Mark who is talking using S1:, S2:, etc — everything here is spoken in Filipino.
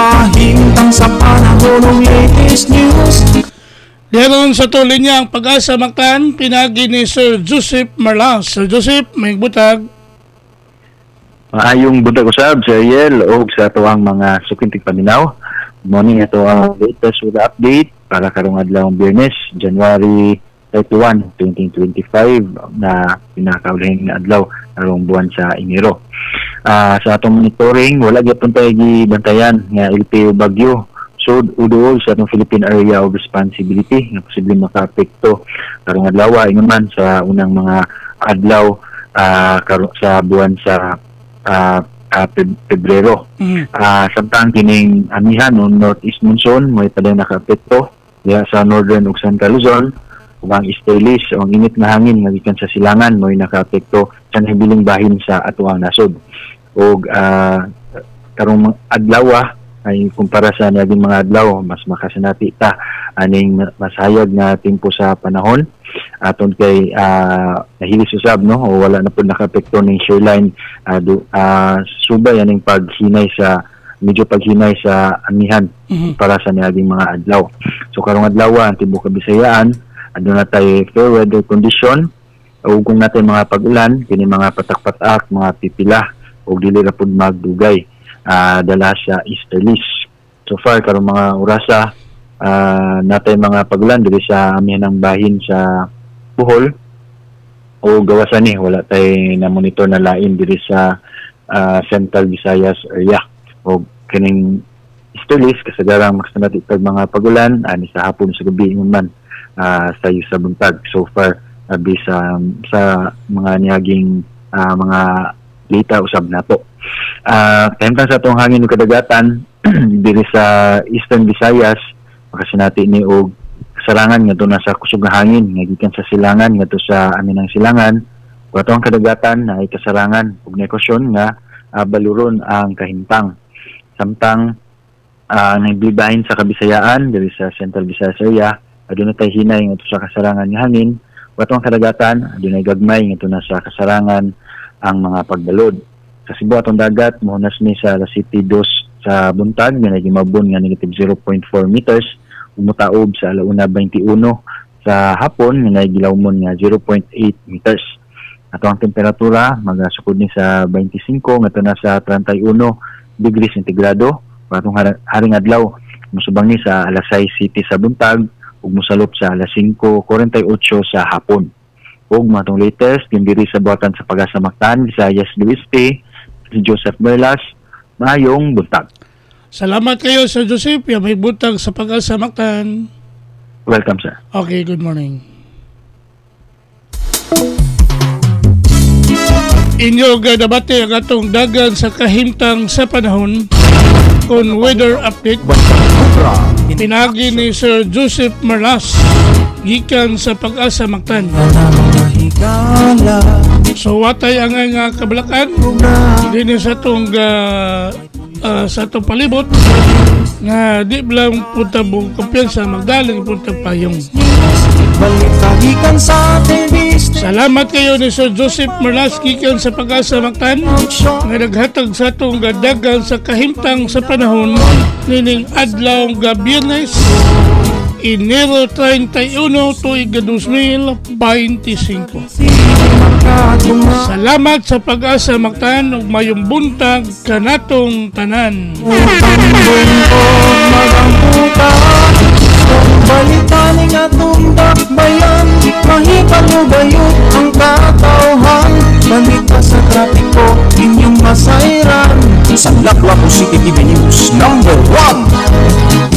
S1: kahintang sa panahon ng latest news.
S2: Diyaron sa tuloy niya ang Pag-asa Mactan, pinagi ni Sir Joseph Marlas. Sir Joseph, may butag.
S3: Maayong butag usab sa Ariel o sa tuwang mga sukintig paminaw. Morning, ito ang latest with update para karong adlawng Biyernes, January 31, 2025 na pinakaulahing na adlaw karong buwan sa Enero. Sa atong monitoring, wala gyapon tayo gibantayan nga LPO Bagyo. So, uduol sa atong Philippine Area of Responsibility na posibleng maka-apekto karong adlaw ingon man sa unang mga adlaw sa buwan sa Pebrero. Samtang kining amihan o northeast monsoon may taday naka-apekto sa northern ug central Luzon ug ang easterlies o ang init nga hangin nga gikan sa silangan may naka-apekto sa nahibiling bahin sa atuang nasod. Ug karong adlaw ay kumpara sa naging mga adlaw, mas makasinati ta aning masayag na tempo sa panahon aton kay nahilis usab no o wala na pud naka-apekto ning shoreline subay aning medyo paghinay sa amihan para sa naging mga adlaw. So karong adlaw ang tibuok Kabisayaan aduna tay fair weather condition ug kung natay mga pag-ulan kini mga patak-patak, mga pipila ug dili ra pud magdugay dala sa easterlies. So far karong mga orasa natay mga pagulan diri sa amihanang bahin sa Bohol o gawasan ni wala tay na monitor na lain diri sa Central Visayas area o kining easterlies kasagarang maksanati tag mga pagulan ani sa hapon sa gabi man sa buntag. So far sa mga niyaging mga data usab nato. Kahimtang sa itong hangin ng kadagatan diri sa Eastern Visayas makasinati ni og kasarangan nga ito nasa kusog nga hangin nga gikan sa silangan nga ito sa aminang silangan o itong kadagatan na ay kasarangan ug negosyon nga baluron ang kahintang. Samtang nagbibahin sa Kabisayaan diri sa Central Visayas area aduna tay hinay nga ito sa kasarangan nga hangin o itong kadagatan aduna gagmay nga ito nasa kasarangan ang mga pagbalod. Sa Cebu atong dagat mohunas ni sa La City 2 sa buntag nga nagimabon nga negative 0.4 meters umutaob sa 1:21 sa hapon nga nagilawmon nga 0.8 meters. Ato ang temperatura magasukod ni sa 25 ngadto na sa 31 degrees sentigrado. Atong haring adlaw musubang ni sa alas 6 city sa buntag ug mosalop sa alas 5:48 sa hapon. Ug matong latest diri sa buhatan sa Pag-asa Mactan Visayas do Este si Joseph Marlas. Maayong buntag.
S2: Salamat kayo Sir Joseph. May buntag sa Pag-asa Mactan.
S3: Welcome sir.
S2: Okay, good morning. Inyo gadabate ang atong dagan sa kahimtang sa panahon kung weather update. Pinagi ni Sir Joseph Marlas gikan sa Pag-asa Mactan. So watay ang nga kabalakan din sa itong sa itong palibot nga di lang punta mong kumpiyansa magdalang punta payong. Salamat kayo ni Sir Joseph Marlas gikan sa Pag-asa Mactan nga naghatag sa itong dagan sa kahimtang sa panahon nining adlaw nga Biyernes Enero 31, tuig 2025. Salamat sa Pag-asa Mactan ug mayong buntag kanatong tanan.
S1: Balitaning atong dakbayan, mahipalubayot ang katawhan. Balita sa trapiko, inyong masayran. Sa Lakwako City TV News #1.